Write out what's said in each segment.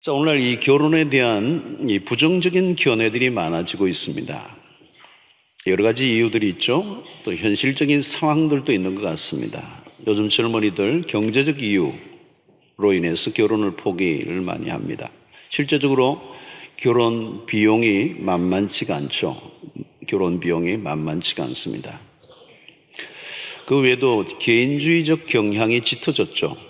자, 오늘 이 결혼에 대한 이 부정적인 견해들이 많아지고 있습니다. 여러 가지 이유들이 있죠. 또 현실적인 상황들도 있는 것 같습니다. 요즘 젊은이들 경제적 이유로 인해서 결혼을 포기를 많이 합니다. 실제적으로 결혼 비용이 만만치가 않죠. 결혼 비용이 만만치가 않습니다. 그 외에도 개인주의적 경향이 짙어졌죠.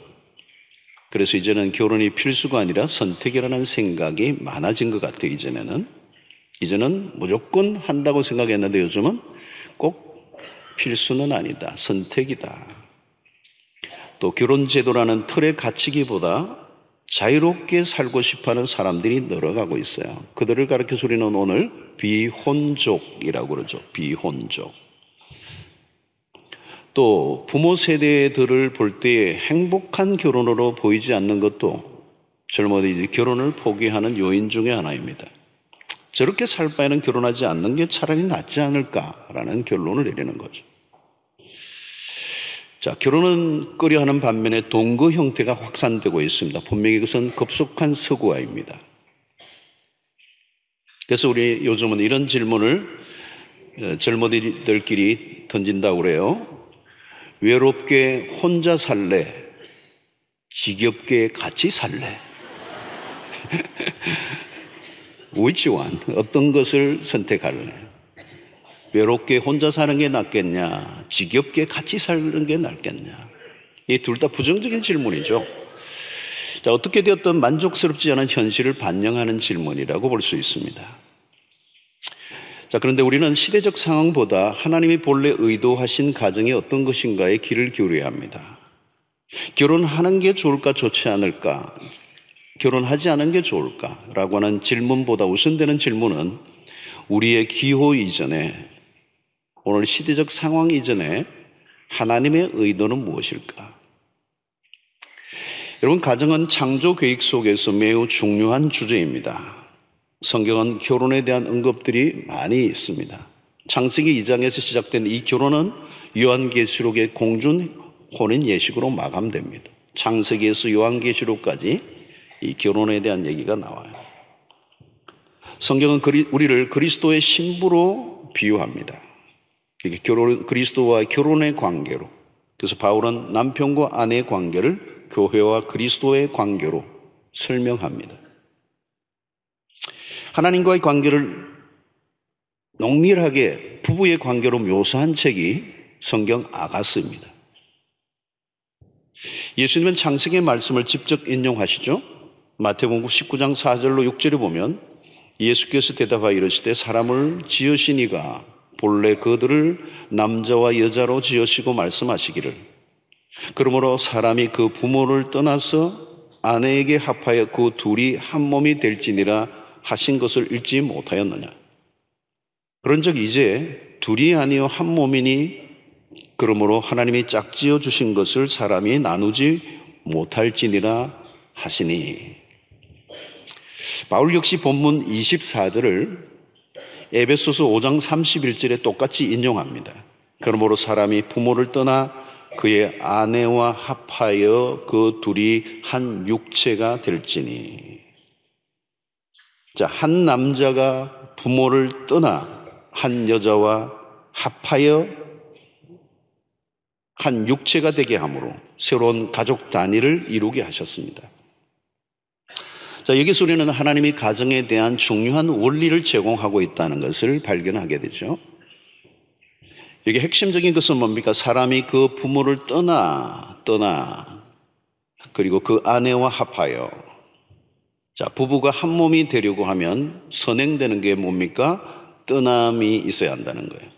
그래서 이제는 결혼이 필수가 아니라 선택이라는 생각이 많아진 것 같아요. 이제는 무조건 한다고 생각했는데 요즘은 꼭 필수는 아니다, 선택이다. 또 결혼제도라는 틀에 갇히기보다 자유롭게 살고 싶어하는 사람들이 늘어가고 있어요. 그들을 가르쳐서 우리는 오늘 비혼족이라고 그러죠. 비혼족. 또 부모 세대들을 볼 때 행복한 결혼으로 보이지 않는 것도 젊은이들이 결혼을 포기하는 요인 중에 하나입니다. 저렇게 살 바에는 결혼하지 않는 게 차라리 낫지 않을까라는 결론을 내리는 거죠. 자, 결혼은 꺼려하는 반면에 동거 형태가 확산되고 있습니다. 분명히 그것은 급속한 서구화입니다. 그래서 우리 요즘은 이런 질문을 젊은이들끼리 던진다고 그래요. 외롭게 혼자 살래? 지겹게 같이 살래? Which one? 어떤 것을 선택할래? 외롭게 혼자 사는 게 낫겠냐? 지겹게 같이 사는 게 낫겠냐? 이 둘 다 부정적인 질문이죠. 자, 어떻게 되었든 만족스럽지 않은 현실을 반영하는 질문이라고 볼 수 있습니다. 자, 그런데 우리는 시대적 상황보다 하나님이 본래 의도하신 가정이 어떤 것인가에 귀를 기울여야 합니다. 결혼하는 게 좋을까, 좋지 않을까? 결혼하지 않은 게 좋을까? 라고 하는 질문보다 우선되는 질문은 우리의 기호 이전에, 오늘 시대적 상황 이전에 하나님의 의도는 무엇일까? 여러분, 가정은 창조 계획 속에서 매우 중요한 주제입니다. 성경은 결혼에 대한 언급들이 많이 있습니다. 창세기 2장에서 시작된 이 결혼은 요한계시록의 공준 혼인 예식으로 마감됩니다. 창세기에서 요한계시록까지 이 결혼에 대한 얘기가 나와요. 성경은 우리를 그리스도의 신부로 비유합니다. 이게 그리스도와 결혼의 관계로. 그래서 바울은 남편과 아내의 관계를 교회와 그리스도의 관계로 설명합니다. 하나님과의 관계를 농밀하게 부부의 관계로 묘사한 책이 성경 아가스입니다. 예수님은 창세기의 말씀을 직접 인용하시죠. 마태복음 19장 4절로 6절에 보면 예수께서 대답하여 이르시되 사람을 지으신 이가 본래 그들을 남자와 여자로 지으시고 말씀하시기를 그러므로 사람이 그 부모를 떠나서 아내에게 합하여 그 둘이 한 몸이 될지니라 하신 것을 읽지 못하였느냐. 그런즉 이제 둘이 아니요 한 몸이니 그러므로 하나님이 짝지어 주신 것을 사람이 나누지 못할지니라 하시니. 바울 역시 본문 24절을 에베소서 5장 31절에 똑같이 인용합니다. 그러므로 사람이 부모를 떠나 그의 아내와 합하여 그 둘이 한 육체가 될지니. 자, 한 남자가 부모를 떠나 한 여자와 합하여 한 육체가 되게 함으로 새로운 가족 단위를 이루게 하셨습니다. 자, 여기서 우리는 하나님이 가정에 대한 중요한 원리를 제공하고 있다는 것을 발견하게 되죠. 여기 핵심적인 것은 뭡니까? 사람이 그 부모를 떠나 그리고 그 아내와 합하여. 자, 부부가 한 몸이 되려고 하면 선행되는 게 뭡니까? 떠남이 있어야 한다는 거예요.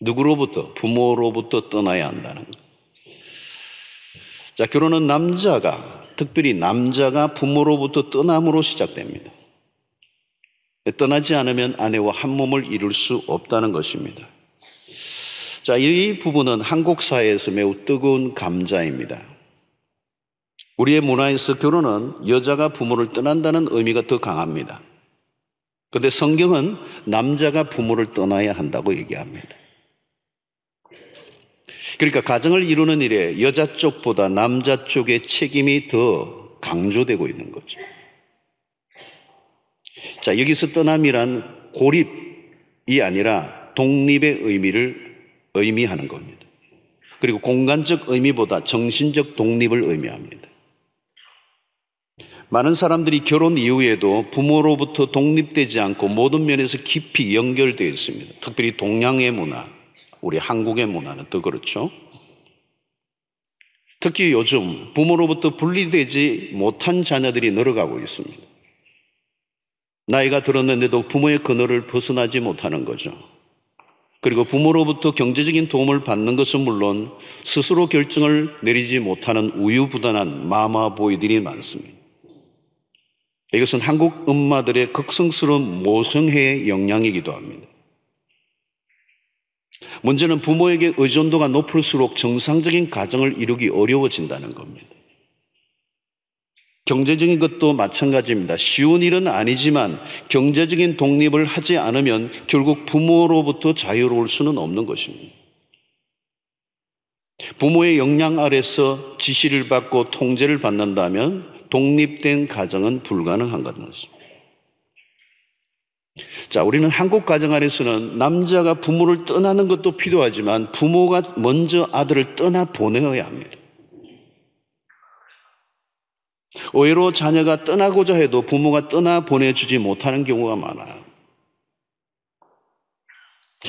누구로부터? 부모로부터 떠나야 한다는 거예요. 자, 결혼은 특별히 남자가 부모로부터 떠남으로 시작됩니다. 떠나지 않으면 아내와 한 몸을 이룰 수 없다는 것입니다. 자, 이 부분은 한국 사회에서 매우 뜨거운 감자입니다. 우리의 문화에서 결혼은 여자가 부모를 떠난다는 의미가 더 강합니다. 그런데 성경은 남자가 부모를 떠나야 한다고 얘기합니다. 그러니까 가정을 이루는 일에 여자 쪽보다 남자 쪽의 책임이 더 강조되고 있는 거죠. 자, 여기서 떠남이란 고립이 아니라 독립의 의미를 의미하는 겁니다. 그리고 공간적 의미보다 정신적 독립을 의미합니다. 많은 사람들이 결혼 이후에도 부모로부터 독립되지 않고 모든 면에서 깊이 연결되어 있습니다. 특별히 동양의 문화, 우리 한국의 문화는 더 그렇죠. 특히 요즘 부모로부터 분리되지 못한 자녀들이 늘어가고 있습니다. 나이가 들었는데도 부모의 그늘을 벗어나지 못하는 거죠. 그리고 부모로부터 경제적인 도움을 받는 것은 물론 스스로 결정을 내리지 못하는 우유부단한 마마보이들이 많습니다. 이것은 한국 엄마들의 극성스러운 모성애의 영향이기도 합니다. 문제는 부모에게 의존도가 높을수록 정상적인 가정을 이루기 어려워진다는 겁니다. 경제적인 것도 마찬가지입니다. 쉬운 일은 아니지만 경제적인 독립을 하지 않으면 결국 부모로부터 자유로울 수는 없는 것입니다. 부모의 영향 아래서 지시를 받고 통제를 받는다면 독립된 가정은 불가능한 것입니다. 자, 우리는 한국 가정 안에서는 남자가 부모를 떠나는 것도 필요하지만 부모가 먼저 아들을 떠나 보내어야 합니다. 의외로 자녀가 떠나고자 해도 부모가 떠나 보내주지 못하는 경우가 많아요.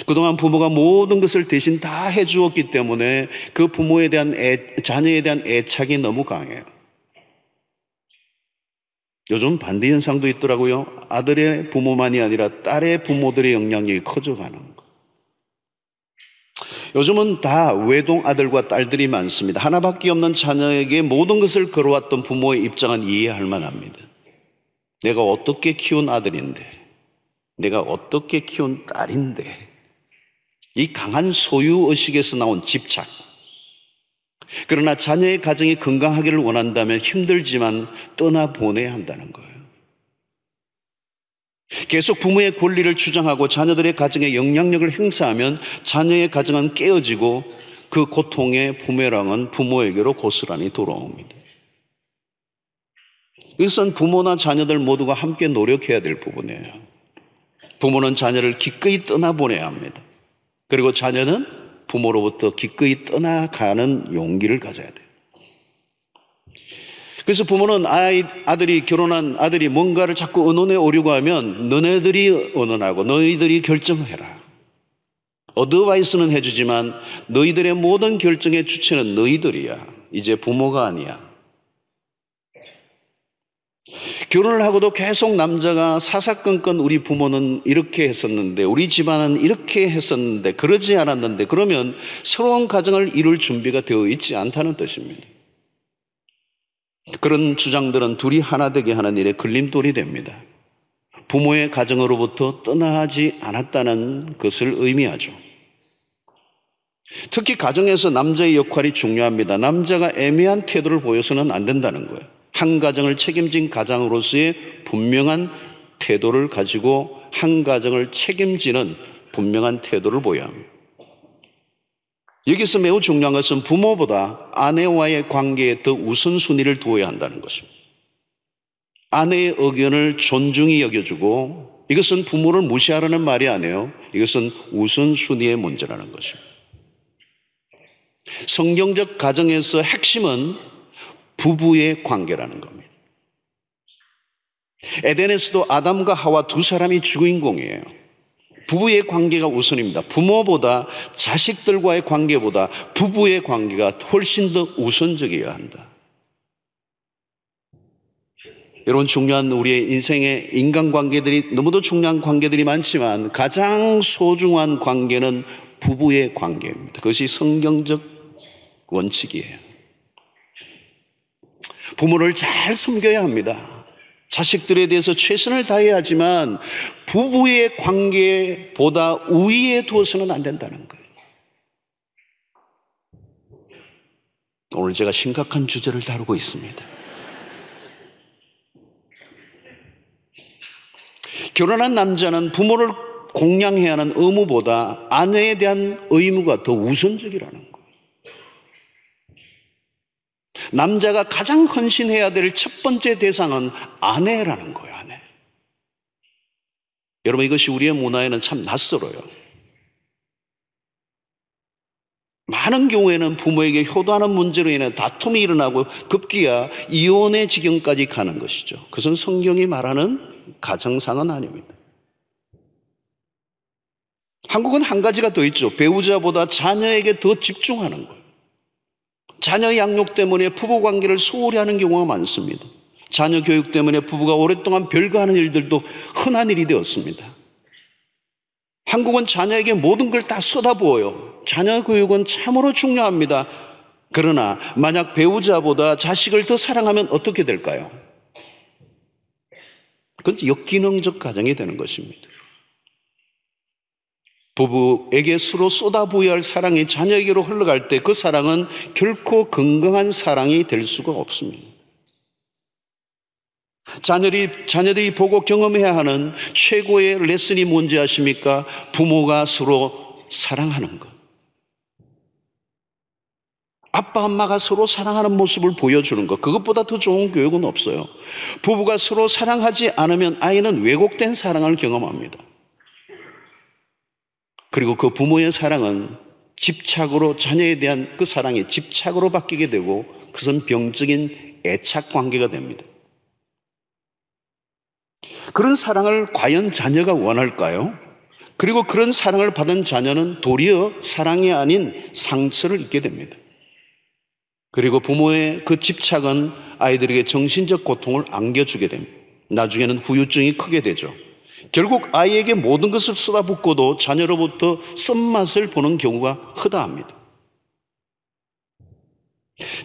그동안 부모가 모든 것을 대신 다 해주었기 때문에 그 부모에 대한 자녀에 대한 애착이 너무 강해요. 요즘 반대 현상도 있더라고요. 아들의 부모만이 아니라 딸의 부모들의 영향력이 커져가는 거. 요즘은 다 외동 아들과 딸들이 많습니다. 하나밖에 없는 자녀에게 모든 것을 걸어왔던 부모의 입장은 이해할 만합니다. 내가 어떻게 키운 아들인데, 내가 어떻게 키운 딸인데, 이 강한 소유의식에서 나온 집착. 그러나 자녀의 가정이 건강하기를 원한다면 힘들지만 떠나보내야 한다는 거예요. 계속 부모의 권리를 주장하고 자녀들의 가정에 영향력을 행사하면 자녀의 가정은 깨어지고 그 고통의 부메랑은 부모에게로 고스란히 돌아옵니다. 이것은 부모나 자녀들 모두가 함께 노력해야 될 부분이에요. 부모는 자녀를 기꺼이 떠나보내야 합니다. 그리고 자녀는 부모로부터 기꺼이 떠나가는 용기를 가져야 돼요. 그래서 부모는 아들이 결혼한 아들이 뭔가를 자꾸 의논해 오려고 하면 너네들이 의논하고 너희들이 결정해라. 어드바이스는 해주지만 너희들의 모든 결정의 주체는 너희들이야. 이제 부모가 아니야. 결혼을 하고도 계속 남자가 사사건건 우리 부모는 이렇게 했었는데 우리 집안은 이렇게 했었는데 그러지 않았는데 그러면 새로운 가정을 이룰 준비가 되어 있지 않다는 뜻입니다. 그런 주장들은 둘이 하나 되게 하는 일에 걸림돌이 됩니다. 부모의 가정으로부터 떠나지 않았다는 것을 의미하죠. 특히 가정에서 남자의 역할이 중요합니다. 남자가 애매한 태도를 보여서는 안 된다는 거예요. 한 가정을 책임진 가장으로서의 분명한 태도를 가지고 한 가정을 책임지는 분명한 태도를 보여야 합니다. 여기서 매우 중요한 것은 부모보다 아내와의 관계에 더 우선순위를 두어야 한다는 것입니다. 아내의 의견을 존중히 여겨주고 이것은 부모를 무시하라는 말이 아니에요. 이것은 우선순위의 문제라는 것입니다. 성경적 가정에서 핵심은 부부의 관계라는 겁니다. 에덴에서도 아담과 하와 두 사람이 주인공이에요. 부부의 관계가 우선입니다. 부모보다 자식들과의 관계보다 부부의 관계가 훨씬 더 우선적이어야 한다. 여러분, 중요한 우리의 인생의 인간관계들이 너무도 중요한 관계들이 많지만 가장 소중한 관계는 부부의 관계입니다. 그것이 성경적 원칙이에요. 부모를 잘 섬겨야 합니다. 자식들에 대해서 최선을 다해야 하지만 부부의 관계보다 우위에 두어서는 안 된다는 거예요. 오늘 제가 심각한 주제를 다루고 있습니다. 결혼한 남자는 부모를 공양해야 하는 의무보다 아내에 대한 의무가 더 우선적이라는 거예요. 남자가 가장 헌신해야 될 첫 번째 대상은 아내라는 거예요, 아내. 여러분, 이것이 우리의 문화에는 참 낯설어요. 많은 경우에는 부모에게 효도하는 문제로 인해 다툼이 일어나고 급기야 이혼의 지경까지 가는 것이죠. 그것은 성경이 말하는 가정상은 아닙니다. 한국은 한 가지가 더 있죠. 배우자보다 자녀에게 더 집중하는 거예요. 자녀 양육 때문에 부부 관계를 소홀히 하는 경우가 많습니다. 자녀 교육 때문에 부부가 오랫동안 별거하는 일들도 흔한 일이 되었습니다. 한국은 자녀에게 모든 걸 다 쏟아부어요. 자녀 교육은 참으로 중요합니다. 그러나 만약 배우자보다 자식을 더 사랑하면 어떻게 될까요? 그건 역기능적 가정이 되는 것입니다. 부부에게 서로 쏟아부어야 할 사랑이 자녀에게로 흘러갈 때 그 사랑은 결코 건강한 사랑이 될 수가 없습니다. 자녀들이 보고 경험해야 하는 최고의 레슨이 뭔지 아십니까? 부모가 서로 사랑하는 것. 아빠, 엄마가 서로 사랑하는 모습을 보여주는 것. 그것보다 더 좋은 교육은 없어요. 부부가 서로 사랑하지 않으면 아이는 왜곡된 사랑을 경험합니다. 그리고 그 부모의 사랑은 집착으로, 자녀에 대한 그 사랑이 집착으로 바뀌게 되고 그것은 병적인 애착 관계가 됩니다. 그런 사랑을 과연 자녀가 원할까요? 그리고 그런 사랑을 받은 자녀는 도리어 사랑이 아닌 상처를 입게 됩니다. 그리고 부모의 그 집착은 아이들에게 정신적 고통을 안겨주게 됩니다. 나중에는 후유증이 크게 되죠. 결국 아이에게 모든 것을 쏟아붓고도 자녀로부터 쓴맛을 보는 경우가 허다합니다.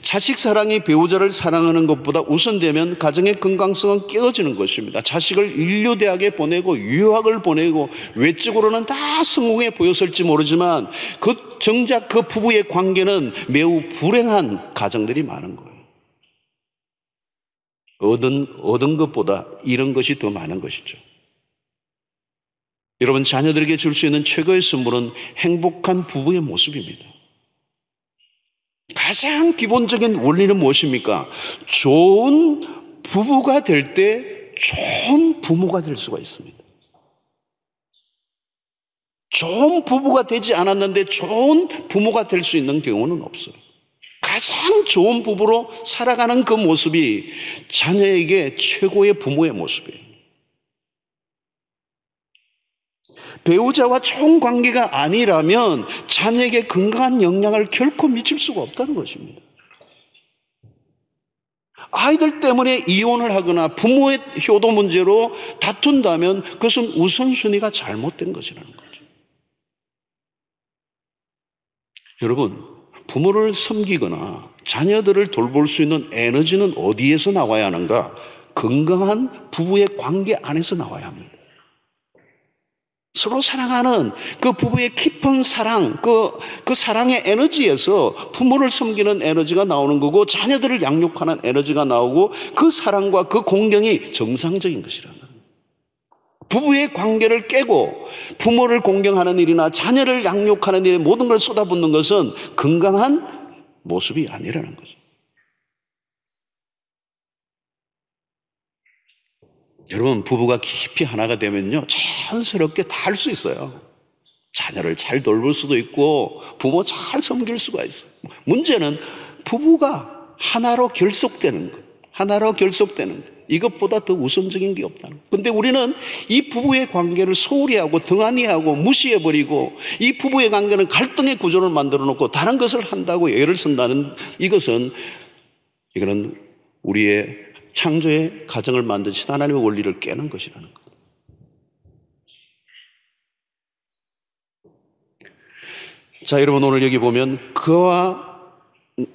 자식 사랑이 배우자를 사랑하는 것보다 우선되면 가정의 건강성은 깨어지는 것입니다. 자식을 인류대학에 보내고 유학을 보내고 외적으로는 다 성공해 보였을지 모르지만 정작 그 부부의 관계는 매우 불행한 가정들이 많은 거예요. 얻은 것보다 잃은 것이 더 많은 것이죠. 여러분, 자녀들에게 줄 수 있는 최고의 선물은 행복한 부부의 모습입니다. 가장 기본적인 원리는 무엇입니까? 좋은 부부가 될 때 좋은 부모가 될 수가 있습니다. 좋은 부부가 되지 않았는데 좋은 부모가 될 수 있는 경우는 없어요. 가장 좋은 부부로 살아가는 그 모습이 자녀에게 최고의 부모의 모습이에요. 배우자와 좋은 관계가 아니라면 자녀에게 건강한 영향을 결코 미칠 수가 없다는 것입니다. 아이들 때문에 이혼을 하거나 부모의 효도 문제로 다툰다면 그것은 우선순위가 잘못된 것이라는 거죠. 여러분, 부모를 섬기거나 자녀들을 돌볼 수 있는 에너지는 어디에서 나와야 하는가? 건강한 부부의 관계 안에서 나와야 합니다. 서로 사랑하는 그 부부의 깊은 사랑, 그 사랑의 에너지에서 부모를 섬기는 에너지가 나오는 거고 자녀들을 양육하는 에너지가 나오고 그 사랑과 그 공경이 정상적인 것이라는 거예요. 부부의 관계를 깨고 부모를 공경하는 일이나 자녀를 양육하는 일에 모든 걸 쏟아붓는 것은 건강한 모습이 아니라는 거죠. 여러분, 부부가 깊이 하나가 되면요, 자연스럽게 다 할 수 있어요. 자녀를 잘 돌볼 수도 있고 부모 잘 섬길 수가 있어요. 문제는 부부가 하나로 결속되는 것, 하나로 결속되는 것, 이것보다 더 우선적인 게 없다는 거예요. 그런데 우리는 이 부부의 관계를 소홀히 하고 등한히 하고 무시해버리고 이 부부의 관계는 갈등의 구조를 만들어 놓고 다른 것을 한다고 예를 쓴다는 이거는 우리의 창조의 가정을 만드신 하나님의 원리를 깨는 것이라는 것. 자, 여러분, 오늘 여기 보면 그와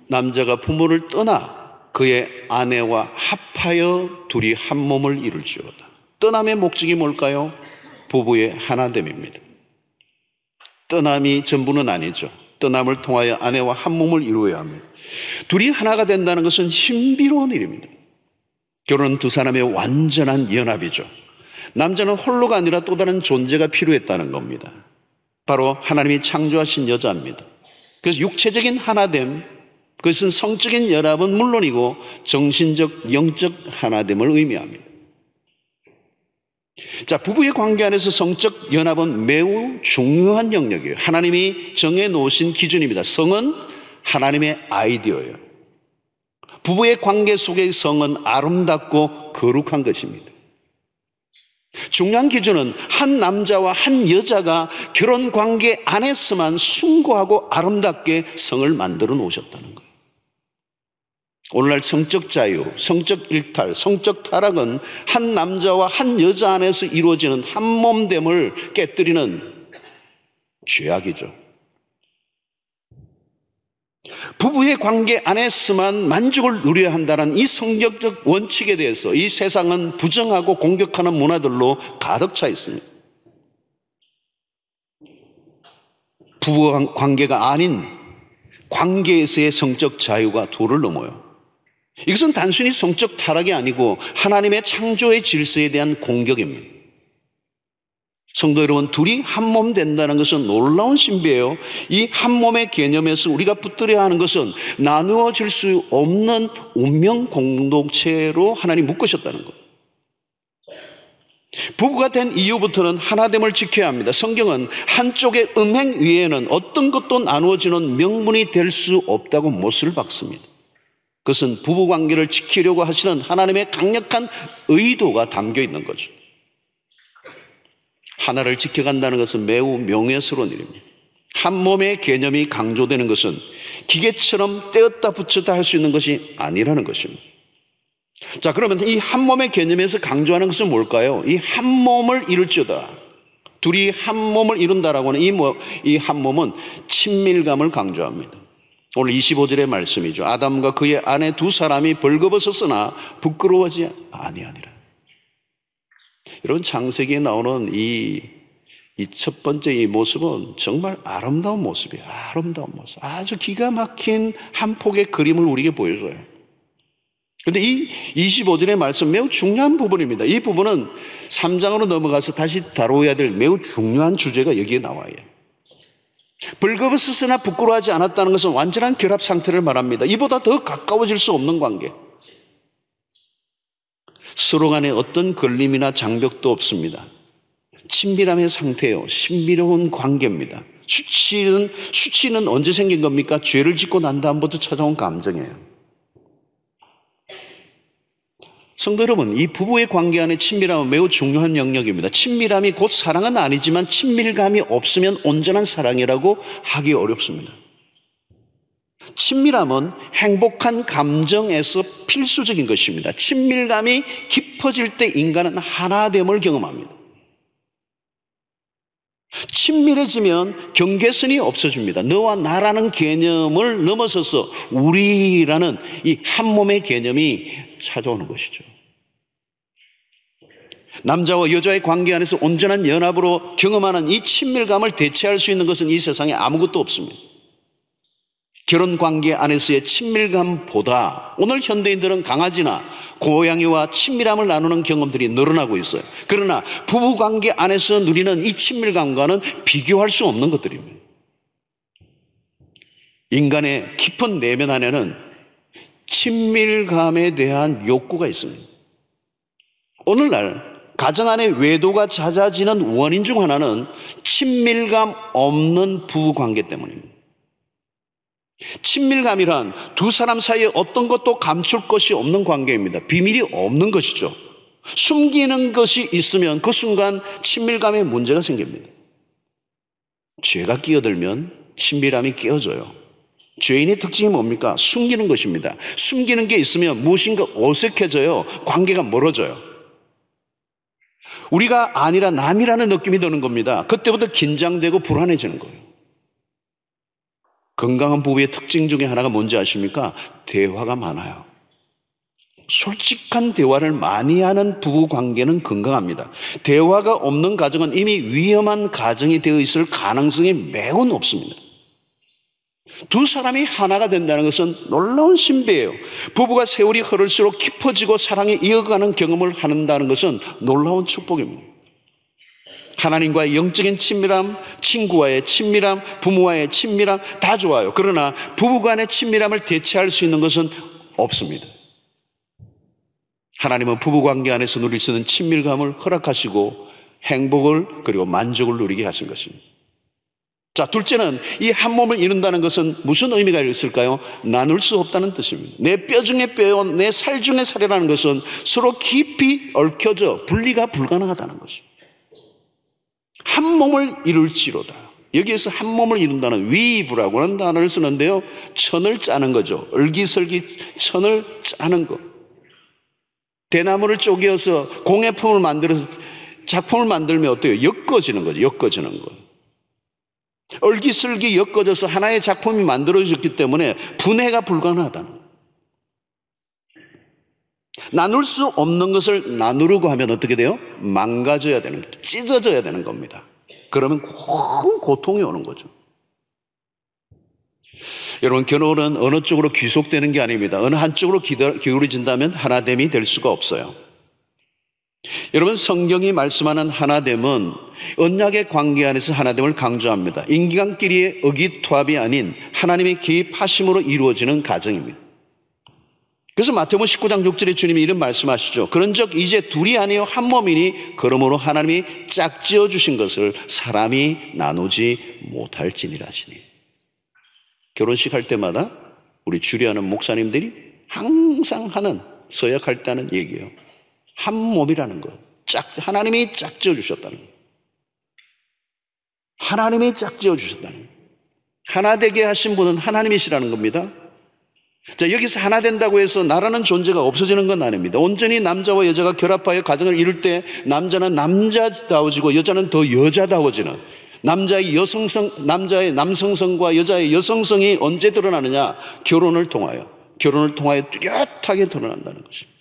남자가 부모를 떠나 그의 아내와 합하여 둘이 한 몸을 이룰지어다. 떠남의 목적이 뭘까요? 부부의 하나됨입니다. 떠남이 전부는 아니죠. 떠남을 통하여 아내와 한 몸을 이루어야 합니다. 둘이 하나가 된다는 것은 신비로운 일입니다. 결혼은 두 사람의 완전한 연합이죠. 남자는 홀로가 아니라 또 다른 존재가 필요했다는 겁니다. 바로 하나님이 창조하신 여자입니다. 그래서 육체적인 하나됨, 그것은 성적인 연합은 물론이고 정신적, 영적 하나됨을 의미합니다. 자, 부부의 관계 안에서 성적 연합은 매우 중요한 영역이에요. 하나님이 정해놓으신 기준입니다. 성은 하나님의 아이디어예요. 부부의 관계 속의 성은 아름답고 거룩한 것입니다. 중요한 기준은 한 남자와 한 여자가 결혼 관계 안에서만 숭고하고 아름답게 성을 만들어 놓으셨다는 거예요. 오늘날 성적 자유, 성적 일탈, 성적 타락은 한 남자와 한 여자 안에서 이루어지는 한 몸됨을 깨뜨리는 죄악이죠. 부부의 관계 안에서만 만족을 누려야 한다는 이 성경적 원칙에 대해서 이 세상은 부정하고 공격하는 문화들로 가득 차 있습니다. 부부 관계가 아닌 관계에서의 성적 자유가 도를 넘어요. 이것은 단순히 성적 타락이 아니고 하나님의 창조의 질서에 대한 공격입니다. 성도 여러분, 둘이 한 몸 된다는 것은 놀라운 신비예요. 이 한 몸의 개념에서 우리가 붙들어야 하는 것은 나누어질 수 없는 운명 공동체로 하나님 묶으셨다는 것. 부부가 된 이후부터는 하나됨을 지켜야 합니다. 성경은 한쪽의 음행 위에는 어떤 것도 나누어지는 명분이 될 수 없다고 못을 박습니다. 그것은 부부관계를 지키려고 하시는 하나님의 강력한 의도가 담겨 있는 거죠. 하나를 지켜간다는 것은 매우 명예스러운 일입니다. 한 몸의 개념이 강조되는 것은 기계처럼 떼었다 붙였다 할 수 있는 것이 아니라는 것입니다. 자, 그러면 이 한 몸의 개념에서 강조하는 것은 뭘까요? 이 한 몸을 이룰지어다. 둘이 한 몸을 이룬다라고 하는 이 한 몸은 친밀감을 강조합니다. 오늘 25절의 말씀이죠. 아담과 그의 아내 두 사람이 벌거벗었으나 부끄러워하지 아니하니라. 여러분, 창세기에 나오는 이 첫 번째 이 모습은 정말 아름다운 모습이에요. 아름다운 모습. 아주 기가 막힌 한 폭의 그림을 우리에게 보여줘요. 그런데 이 25절의 말씀 매우 중요한 부분입니다. 이 부분은 3장으로 넘어가서 다시 다뤄야 될 매우 중요한 주제가 여기에 나와요. 벌거벗었으나 부끄러워하지 않았다는 것은 완전한 결합 상태를 말합니다. 이보다 더 가까워질 수 없는 관계. 서로 간에 어떤 걸림이나 장벽도 없습니다. 친밀함의 상태예요. 신비로운 관계입니다. 수치는 언제 생긴 겁니까? 죄를 짓고 난 다음부터 찾아온 감정이에요. 성도 여러분, 이 부부의 관계 안에 친밀함은 매우 중요한 영역입니다. 친밀함이 곧 사랑은 아니지만 친밀감이 없으면 온전한 사랑이라고 하기 어렵습니다. 친밀함은 행복한 감정에서 필수적인 것입니다. 친밀감이 깊어질 때 인간은 하나됨을 경험합니다. 친밀해지면 경계선이 없어집니다. 너와 나라는 개념을 넘어서서 우리라는 이 한 몸의 개념이 찾아오는 것이죠. 남자와 여자의 관계 안에서 온전한 연합으로 경험하는 이 친밀감을 대체할 수 있는 것은 이 세상에 아무것도 없습니다. 결혼 관계 안에서의 친밀감보다 오늘 현대인들은 강아지나 고양이와 친밀함을 나누는 경험들이 늘어나고 있어요. 그러나 부부 관계 안에서 누리는 이 친밀감과는 비교할 수 없는 것들입니다. 인간의 깊은 내면 안에는 친밀감에 대한 욕구가 있습니다. 오늘날 가정 안에 외도가 잦아지는 원인 중 하나는 친밀감 없는 부부 관계 때문입니다. 친밀감이란 두 사람 사이에 어떤 것도 감출 것이 없는 관계입니다. 비밀이 없는 것이죠. 숨기는 것이 있으면 그 순간 친밀감에 문제가 생깁니다. 죄가 끼어들면 친밀함이 깨어져요. 죄인의 특징이 뭡니까? 숨기는 것입니다. 숨기는 게 있으면 무엇인가 어색해져요. 관계가 멀어져요. 우리가 아니라 남이라는 느낌이 드는 겁니다. 그때부터 긴장되고 불안해지는 거예요. 건강한 부부의 특징 중에 하나가 뭔지 아십니까? 대화가 많아요. 솔직한 대화를 많이 하는 부부 관계는 건강합니다. 대화가 없는 가정은 이미 위험한 가정이 되어 있을 가능성이 매우 높습니다. 두 사람이 하나가 된다는 것은 놀라운 신비예요. 부부가 세월이 흐를수록 깊어지고 사랑이 이어가는 경험을 한다는 것은 놀라운 축복입니다. 하나님과의 영적인 친밀함, 친구와의 친밀함, 부모와의 친밀함 다 좋아요. 그러나 부부간의 친밀함을 대체할 수 있는 것은 없습니다. 하나님은 부부관계 안에서 누릴 수 있는 친밀감을 허락하시고 행복을 그리고 만족을 누리게 하신 것입니다. 자, 둘째는 이 한 몸을 이룬다는 것은 무슨 의미가 있을까요? 나눌 수 없다는 뜻입니다. 내 뼈 중에 뼈요, 내 살 중에 살이라는 것은 서로 깊이 얽혀져 분리가 불가능하다는 것입니다. 한 몸을 이룰지로다. 여기에서 한 몸을 이룬다는 위브라고 하는 단어를 쓰는데요, 천을 짜는 거죠. 을기설기 천을 짜는 것. 대나무를 쪼개어서 공예품을 만들어서 작품을 만들면 어때요? 엮어지는 거죠. 엮어지는 거. 얼기설기 엮어져서 하나의 작품이 만들어졌기 때문에 분해가 불가능하다는 거예요. 나눌 수 없는 것을 나누려고 하면 어떻게 돼요? 망가져야 되는 거예요. 찢어져야 되는 겁니다. 그러면 큰 고통이 오는 거죠. 여러분, 결혼은 어느 쪽으로 귀속되는 게 아닙니다. 어느 한쪽으로 기울어진다면 하나됨이 될 수가 없어요. 여러분, 성경이 말씀하는 하나됨은 언약의 관계 안에서 하나됨을 강조합니다. 인간끼리의 의기투합이 아닌 하나님의 개입하심으로 이루어지는 가정입니다. 그래서 마태복음 19장 6절에 주님이 이런 말씀하시죠. 그런즉 이제 둘이 아니요 한 몸이니 그러므로 하나님이 짝지어 주신 것을 사람이 나누지 못할지니라 하시니. 결혼식 할 때마다 우리 주례하는 목사님들이 항상 하는, 서약할 때 하는 얘기예요. 한 몸이라는 거. 하나님이 짝지어 주셨다는 거. 하나님이 짝지어 주셨다는 거. 하나 되게 하신 분은 하나님이시라는 겁니다. 자, 여기서 하나 된다고 해서 나라는 존재가 없어지는 건 아닙니다. 온전히 남자와 여자가 결합하여 가정을 이룰 때 남자는 남자다워지고 여자는 더 여자다워지는, 남자의 여성성, 남자의 남성성과 여자의 여성성이 언제 드러나느냐? 결혼을 통하여 뚜렷하게 드러난다는 것입니다.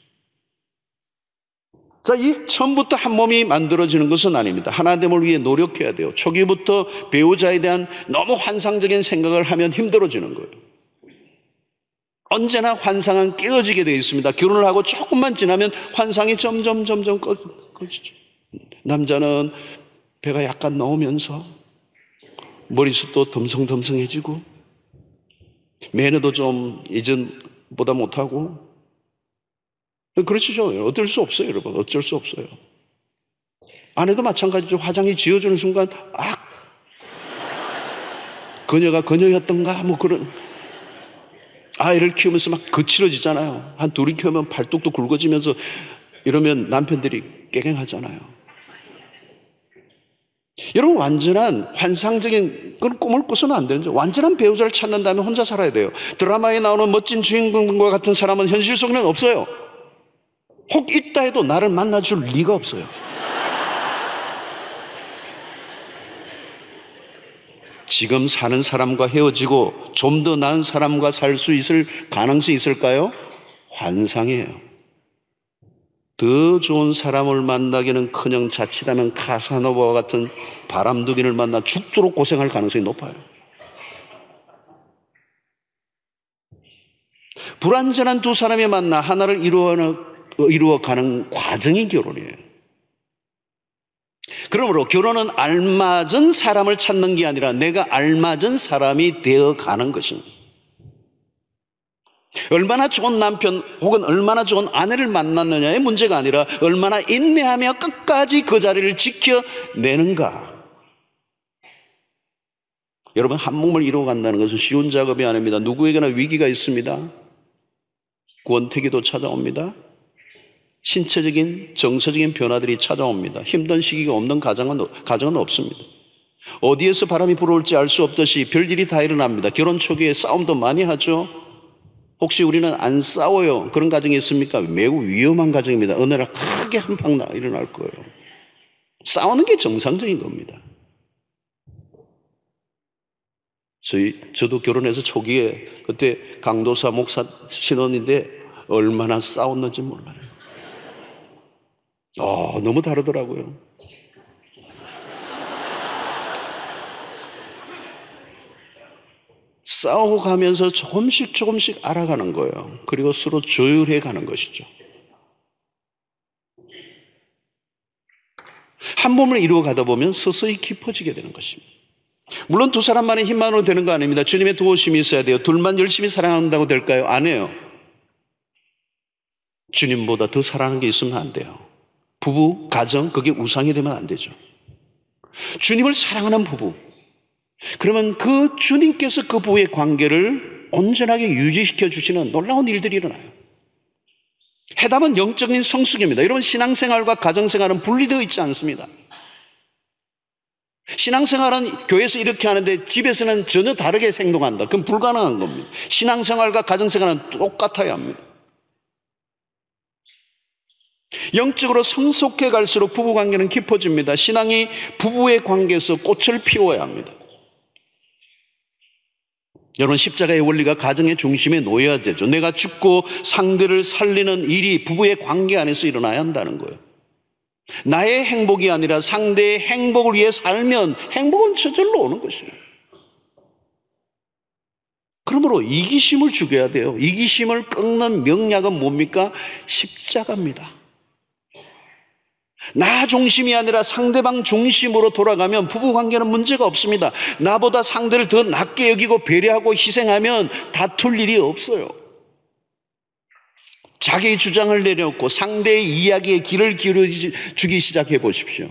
자, 이 처음부터 한 몸이 만들어지는 것은 아닙니다. 하나됨을 위해 노력해야 돼요. 초기부터 배우자에 대한 너무 환상적인 생각을 하면 힘들어지는 거예요. 언제나 환상은 깨어지게 되어 있습니다. 결혼을 하고 조금만 지나면 환상이 점점 꺼지죠. 남자는 배가 약간 나오면서 머리숱도 덤성덤성해지고 매너도 좀 예전보다 못하고, 그렇죠. 어쩔 수 없어요, 여러분. 어쩔 수 없어요. 아내도 마찬가지죠. 화장이 지워지는 순간 그녀가 그녀였던가 뭐 그런. 아이를 키우면서 막 거칠어지잖아요. 한 둘이 키우면 발톱도 굵어지면서 이러면 남편들이 깨갱하잖아요. 여러분, 완전한 환상적인 그런 꿈을 꾸서는 안 되는 거죠. 완전한 배우자를 찾는다면 혼자 살아야 돼요. 드라마에 나오는 멋진 주인공과 같은 사람은 현실 속에는 없어요. 혹 있다 해도 나를 만나줄 리가 없어요. 지금 사는 사람과 헤어지고 좀 더 나은 사람과 살 수 있을 가능성이 있을까요? 환상이에요. 더 좋은 사람을 만나기는커녕 자칫하면 카사노바와 같은 바람둥이를 만나 죽도록 고생할 가능성이 높아요. 불완전한 두 사람이 만나 하나를 이루어가는 과정이 결혼이에요. 그러므로 결혼은 알맞은 사람을 찾는 게 아니라 내가 알맞은 사람이 되어가는 것입니다. 얼마나 좋은 남편 혹은 얼마나 좋은 아내를 만났느냐의 문제가 아니라 얼마나 인내하며 끝까지 그 자리를 지켜내는가. 여러분, 한 몸을 이루어간다는 것은 쉬운 작업이 아닙니다. 누구에게나 위기가 있습니다. 권태기도 찾아옵니다. 신체적인 정서적인 변화들이 찾아옵니다. 힘든 시기가 없는 가정은 없습니다. 어디에서 바람이 불어올지 알 수 없듯이 별일이 다 일어납니다. 결혼 초기에 싸움도 많이 하죠. 혹시 우리는 안 싸워요? 그런 가정이 있습니까? 매우 위험한 가정입니다. 어느 날 크게 한방 일어날 거예요. 싸우는 게 정상적인 겁니다. 저도 결혼해서 초기에 그때 강도사 목사 신혼인데 얼마나 싸웠는지 몰라요. 너무 다르더라고요. 싸우고 가면서 조금씩 알아가는 거예요. 그리고 서로 조율해 가는 것이죠. 한 몸을 이루어 가다 보면 서서히 깊어지게 되는 것입니다. 물론 두 사람만의 힘만으로 되는 거 아닙니다. 주님의 도우심이 있어야 돼요. 둘만 열심히 사랑한다고 될까요? 안 해요. 주님보다 더 사랑하는 게 있으면 안 돼요. 부부, 가정, 그게 우상이 되면 안 되죠. 주님을 사랑하는 부부, 그러면 그 주님께서 그 부부의 관계를 온전하게 유지시켜 주시는 놀라운 일들이 일어나요. 해답은 영적인 성숙입니다. 여러분, 신앙생활과 가정생활은 분리되어 있지 않습니다. 신앙생활은 교회에서 이렇게 하는데 집에서는 전혀 다르게 행동한다. 그건 불가능한 겁니다. 신앙생활과 가정생활은 똑같아야 합니다. 영적으로 성숙해 갈수록 부부관계는 깊어집니다. 신앙이 부부의 관계에서 꽃을 피워야 합니다. 여러분, 십자가의 원리가 가정의 중심에 놓여야 되죠. 내가 죽고 상대를 살리는 일이 부부의 관계 안에서 일어나야 한다는 거예요. 나의 행복이 아니라 상대의 행복을 위해 살면 행복은 저절로 오는 것입니다. 그러므로 이기심을 죽여야 돼요. 이기심을 끊는 명약은 뭡니까? 십자가입니다. 나 중심이 아니라 상대방 중심으로 돌아가면 부부관계는 문제가 없습니다. 나보다 상대를 더 낮게 여기고 배려하고 희생하면 다툴 일이 없어요. 자기의 주장을 내려놓고 상대의 이야기에 귀를 기울여주기 시작해 보십시오.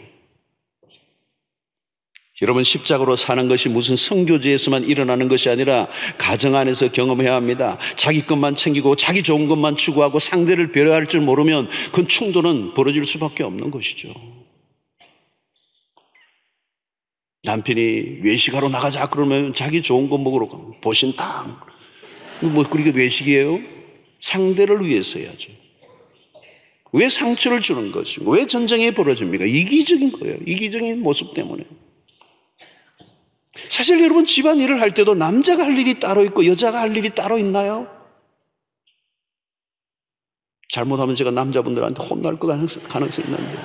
여러분, 십자가로 사는 것이 무슨 선교지에서만 일어나는 것이 아니라 가정 안에서 경험해야 합니다. 자기 것만 챙기고 자기 좋은 것만 추구하고 상대를 배려할 줄 모르면 그 충돌은 벌어질 수밖에 없는 것이죠. 남편이 외식하러 나가자 그러면 자기 좋은 거 먹으러 가면 보신탕, 뭐 그렇게 외식이에요? 상대를 위해서 해야죠. 왜 상처를 주는 것이고 왜 전쟁이 벌어집니까? 이기적인 거예요. 이기적인 모습 때문에. 사실 여러분, 집안일을 할 때도 남자가 할 일이 따로 있고 여자가 할 일이 따로 있나요? 잘못하면 제가 남자분들한테 혼날 것 가능성이 있는데,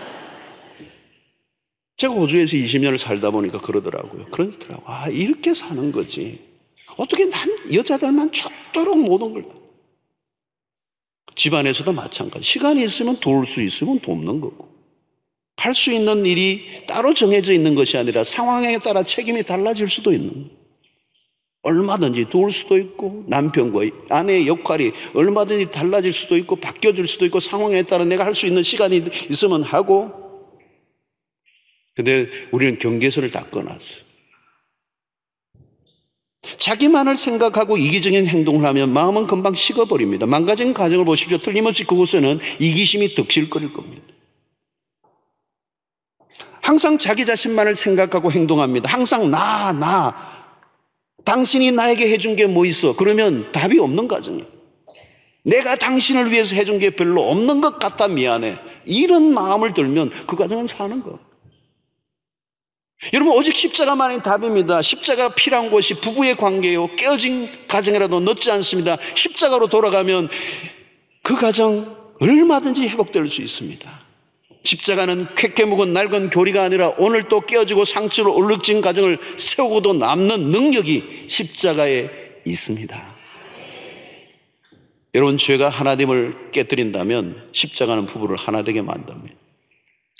제가 호주에서 20년을 살다 보니까 그러더라고요. 아, 이렇게 사는 거지. 어떻게 여자들만 죽도록 모든 걸. 집안에서도 마찬가지. 시간이 있으면 도울 수 있으면 돕는 거고, 할 수 있는 일이 따로 정해져 있는 것이 아니라 상황에 따라 책임이 달라질 수도 있는 거예요. 얼마든지 도울 수도 있고 남편과 아내의 역할이 얼마든지 달라질 수도 있고 바뀌어질 수도 있고 상황에 따라 내가 할 수 있는 시간이 있으면 하고. 근데 우리는 경계선을 다 끊었어요. 자기만을 생각하고 이기적인 행동을 하면 마음은 금방 식어버립니다. 망가진 가정을 보십시오. 틀림없이 그곳에는 이기심이 득실거릴 겁니다. 항상 자기 자신만을 생각하고 행동합니다. 항상 당신이 나에게 해준 게 뭐 있어? 그러면 답이 없는 가정이에요. 내가 당신을 위해서 해준 게 별로 없는 것 같아 미안해. 이런 마음을 들면 그 가정은 사는 거. 여러분, 오직 십자가만이 답입니다. 십자가 필요한 곳이 부부의 관계요. 깨어진 가정이라도 늦지 않습니다. 십자가로 돌아가면 그 가정 얼마든지 회복될 수 있습니다. 십자가는 쾌쾌 묵은 낡은 교리가 아니라 오늘 또 깨어지고 상처로 얼룩진 가정을 세우고도 남는 능력이 십자가에 있습니다. 여러분, 죄가 하나됨을 깨뜨린다면 십자가는 부부를 하나 되게 만듭니다.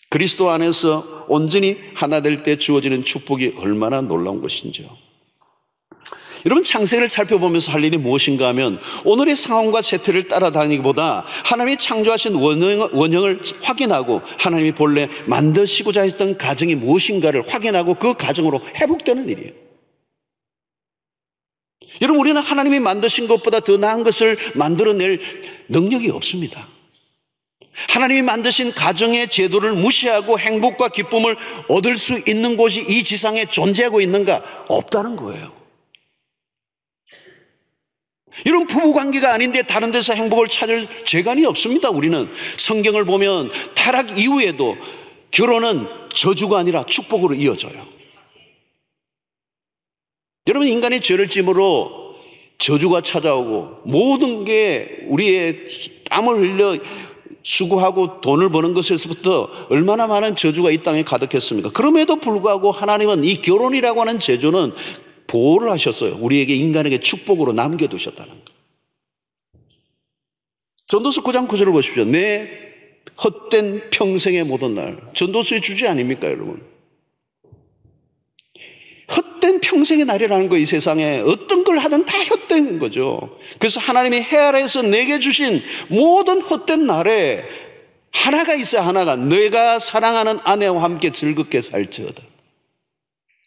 그리스도 안에서 온전히 하나 될 때 주어지는 축복이 얼마나 놀라운 것인지요. 여러분, 창세기를 살펴보면서 할 일이 무엇인가 하면 오늘의 상황과 세태를 따라다니기보다 하나님이 창조하신 원형을 확인하고 하나님이 본래 만드시고자 했던 가정이 무엇인가를 확인하고 그 가정으로 회복되는 일이에요. 여러분, 우리는 하나님이 만드신 것보다 더 나은 것을 만들어낼 능력이 없습니다. 하나님이 만드신 가정의 제도를 무시하고 행복과 기쁨을 얻을 수 있는 곳이 이 지상에 존재하고 있는가? 없다는 거예요. 여러분, 부부관계가 아닌데 다른 데서 행복을 찾을 재간이 없습니다. 우리는 성경을 보면 타락 이후에도 결혼은 저주가 아니라 축복으로 이어져요. 여러분, 인간이 죄를 짐으로 저주가 찾아오고 모든 게 우리의 땀을 흘려 수고하고 돈을 버는 것에서부터 얼마나 많은 저주가 이 땅에 가득했습니까? 그럼에도 불구하고 하나님은 이 결혼이라고 하는 제조는 보호를 하셨어요. 우리에게, 인간에게 축복으로 남겨두셨다는 거. 전도서 9장 9절을 보십시오. 내 헛된 평생의 모든 날. 전도서의 주제 아닙니까, 여러분? 헛된 평생의 날이라는 거, 이 세상에 어떤 걸 하든 다 헛된 거죠. 그래서 하나님이 해 아래에서 내게 주신 모든 헛된 날에 하나가 있어야 하나가. 내가 사랑하는 아내와 함께 즐겁게 살지어다.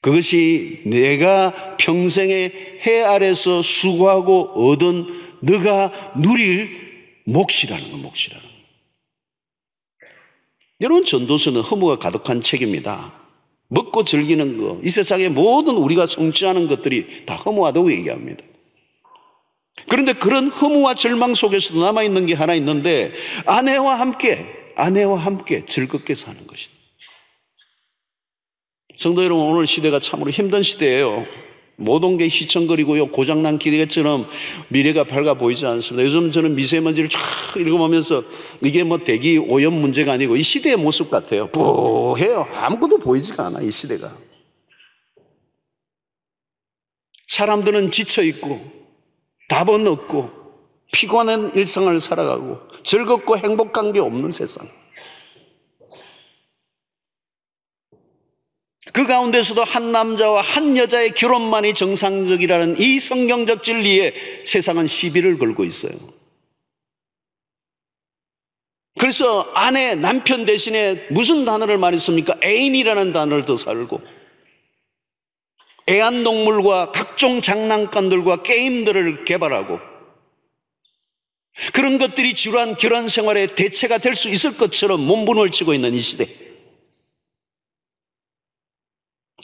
그것이 내가 평생의 해 아래서 수고하고 얻은 너가 누릴 몫이라는 거, 몫이라는 거. 여러분, 전도서는 허무가 가득한 책입니다. 먹고 즐기는 거, 이 세상의 모든 우리가 성취하는 것들이 다 허무하다고 얘기합니다. 그런데 그런 허무와 절망 속에서도 남아있는 게 하나 있는데, 아내와 함께 즐겁게 사는 것이다. 성도 여러분, 오늘 시대가 참으로 힘든 시대예요. 모든 게 휘청거리고요, 고장난 기계처럼 미래가 밝아 보이지 않습니다. 요즘 저는 미세먼지를 쫙 읽어보면서 이게 뭐 대기 오염 문제가 아니고 이 시대의 모습 같아요. 뿌해요. 아무것도 보이지가 않아, 이 시대가. 사람들은 지쳐있고 답은 없고 피곤한 일상을 살아가고 즐겁고 행복한 게 없는 세상. 그 가운데서도 한 남자와 한 여자의 결혼만이 정상적이라는 이 성경적 진리에 세상은 시비를 걸고 있어요. 그래서 아내, 남편 대신에 무슨 단어를 많이 씁니까? 애인이라는 단어를 더 살고, 애완동물과 각종 장난감들과 게임들을 개발하고, 그런 것들이 주요한 결혼 생활의 대체가 될 수 있을 것처럼 몸부림을 치고 있는 이 시대.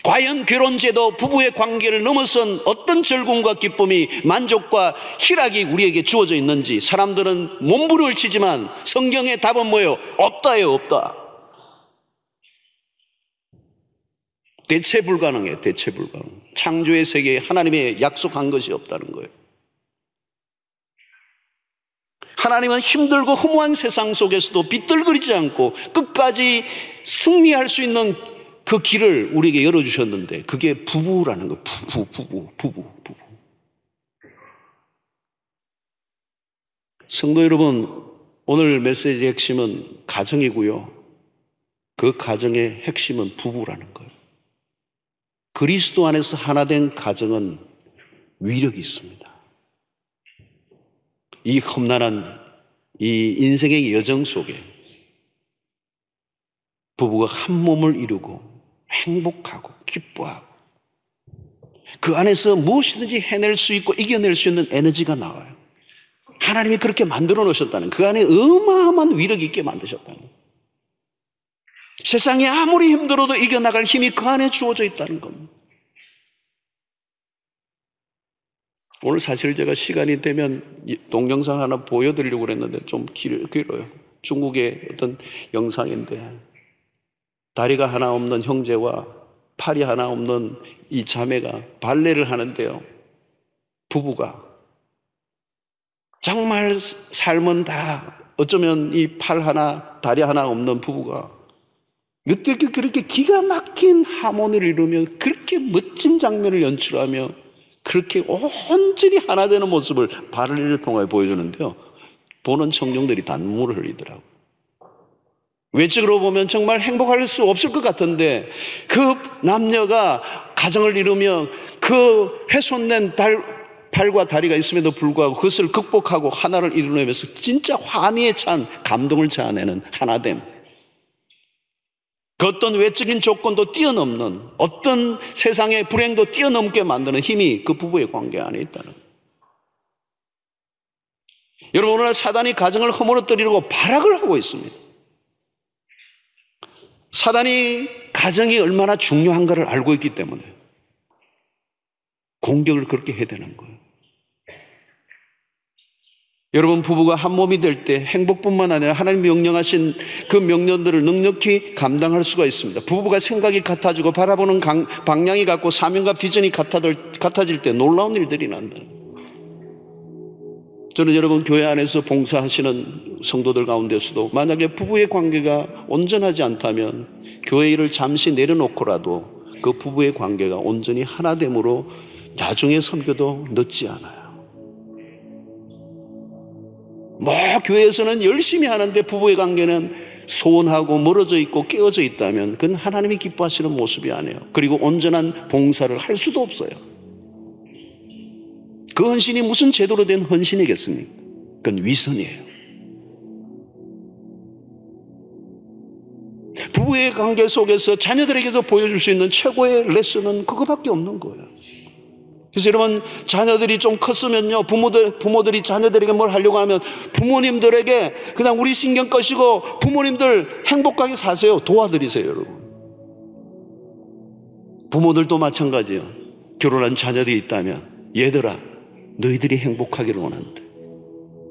과연 결혼제도, 부부의 관계를 넘어선 어떤 즐거움과 기쁨이, 만족과 희락이 우리에게 주어져 있는지 사람들은 몸부림을 치지만 성경의 답은 뭐예요? 없다예요, 없다. 대체 불가능해요, 대체 불가능. 창조의 세계에 하나님의 약속한 것이 없다는 거예요. 하나님은 힘들고 허무한 세상 속에서도 비틀거리지 않고 끝까지 승리할 수 있는 그 길을 우리에게 열어주셨는데, 그게 부부라는 거예요. 부부. 성도 여러분, 오늘 메시지의 핵심은 가정이고요, 그 가정의 핵심은 부부라는 거예요. 그리스도 안에서 하나 된 가정은 위력이 있습니다. 이 험난한 이 인생의 여정 속에 부부가 한 몸을 이루고 행복하고 기뻐하고 그 안에서 무엇이든지 해낼 수 있고 이겨낼 수 있는 에너지가 나와요. 하나님이 그렇게 만들어 놓으셨다는, 그 안에 어마어마한 위력이 있게 만드셨다는, 세상이 아무리 힘들어도 이겨나갈 힘이 그 안에 주어져 있다는 겁니다. 오늘 사실 제가 시간이 되면 동영상 하나 보여드리려고 그랬는데 좀 길어요. 중국의 어떤 영상인데, 다리가 하나 없는 형제와 팔이 하나 없는 이 자매가 발레를 하는데요, 부부가 정말 삶은 다 어쩌면 이 팔 하나 다리 하나 없는 부부가 어떻게 그렇게 기가 막힌 하모니를 이루며 그렇게 멋진 장면을 연출하며 그렇게 온전히 하나 되는 모습을 발레를 통해 보여주는데요, 보는 청중들이 다 눈물을 흘리더라고요. 외적으로 보면 정말 행복할 수 없을 것 같은데, 그 남녀가 가정을 이루며 그 훼손된 팔과 다리가 있음에도 불구하고 그것을 극복하고 하나를 이루면서 진짜 환희에 찬 감동을 자아내는 하나됨. 그 어떤 외적인 조건도 뛰어넘는, 어떤 세상의 불행도 뛰어넘게 만드는 힘이 그 부부의 관계 안에 있다는 거예요. 여러분, 오늘 사단이 가정을 허물어뜨리려고 발악을 하고 있습니다. 사단이 가정이 얼마나 중요한가를 알고 있기 때문에 공격을 그렇게 해야 되는 거예요. 여러분, 부부가 한 몸이 될 때 행복뿐만 아니라 하나님 명령하신 그 명령들을 넉넉히 감당할 수가 있습니다. 부부가 생각이 같아지고 바라보는 방향이 같고 사명과 비전이 같아질 때 놀라운 일들이 난다. 저는 여러분, 교회 안에서 봉사하시는 성도들 가운데서도 만약에 부부의 관계가 온전하지 않다면 교회 일을 잠시 내려놓고라도 그 부부의 관계가 온전히 하나됨으로 나중에 섬겨도 늦지 않아요. 뭐 교회에서는 열심히 하는데 부부의 관계는 소원하고 멀어져 있고 깨어져 있다면 그건 하나님이 기뻐하시는 모습이 아니에요. 그리고 온전한 봉사를 할 수도 없어요. 그 헌신이 무슨 제대로 된 헌신이겠습니까? 그건 위선이에요. 관계 속에서 자녀들에게서 보여줄 수 있는 최고의 레슨은 그거밖에 없는 거예요. 그래서 여러분, 자녀들이 좀 컸으면요, 부모들이 자녀들에게 뭘 하려고 하면 부모님들에게 그냥 우리 신경 꺼시고 부모님들 행복하게 사세요. 도와드리세요, 여러분. 부모들도 마찬가지예요. 결혼한 자녀들이 있다면, 얘들아, 너희들이 행복하기를 원한다.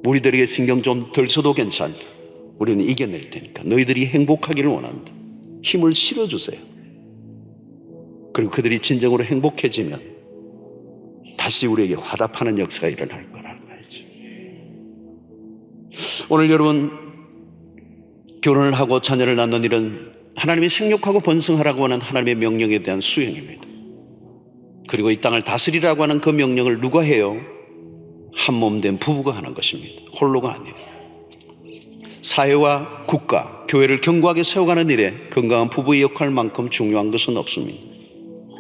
우리들에게 신경 좀 덜 써도 괜찮다. 우리는 이겨낼 테니까 너희들이 행복하기를 원한다. 힘을 실어주세요. 그리고 그들이 진정으로 행복해지면 다시 우리에게 화답하는 역사가 일어날 거라는 말이죠. 오늘 여러분, 결혼을 하고 자녀를 낳는 일은 하나님이 생육하고 번성하라고 하는 하나님의 명령에 대한 수행입니다. 그리고 이 땅을 다스리라고 하는 그 명령을 누가 해요? 한 몸 된 부부가 하는 것입니다. 홀로가 아니에요. 사회와 국가, 교회를 견고하게 세워가는 일에 건강한 부부의 역할만큼 중요한 것은 없습니다.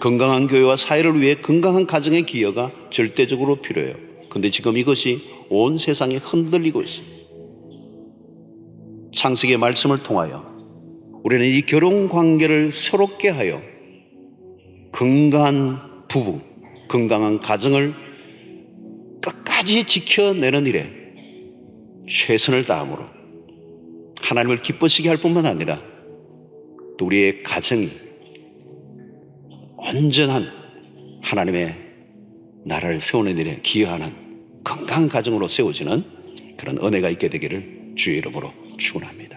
건강한 교회와 사회를 위해 건강한 가정의 기여가 절대적으로 필요해요. 그런데 지금 이것이 온 세상에 흔들리고 있습니다. 창세기의 말씀을 통하여 우리는 이 결혼 관계를 새롭게 하여 건강한 부부, 건강한 가정을 끝까지 지켜내는 일에 최선을 다함으로 하나님을 기쁘시게 할 뿐만 아니라 또 우리의 가정이 온전한 하나님의 나라를 세우는 일에 기여하는 건강한 가정으로 세워지는 그런 은혜가 있게 되기를 주의 이름으로 축원합니다.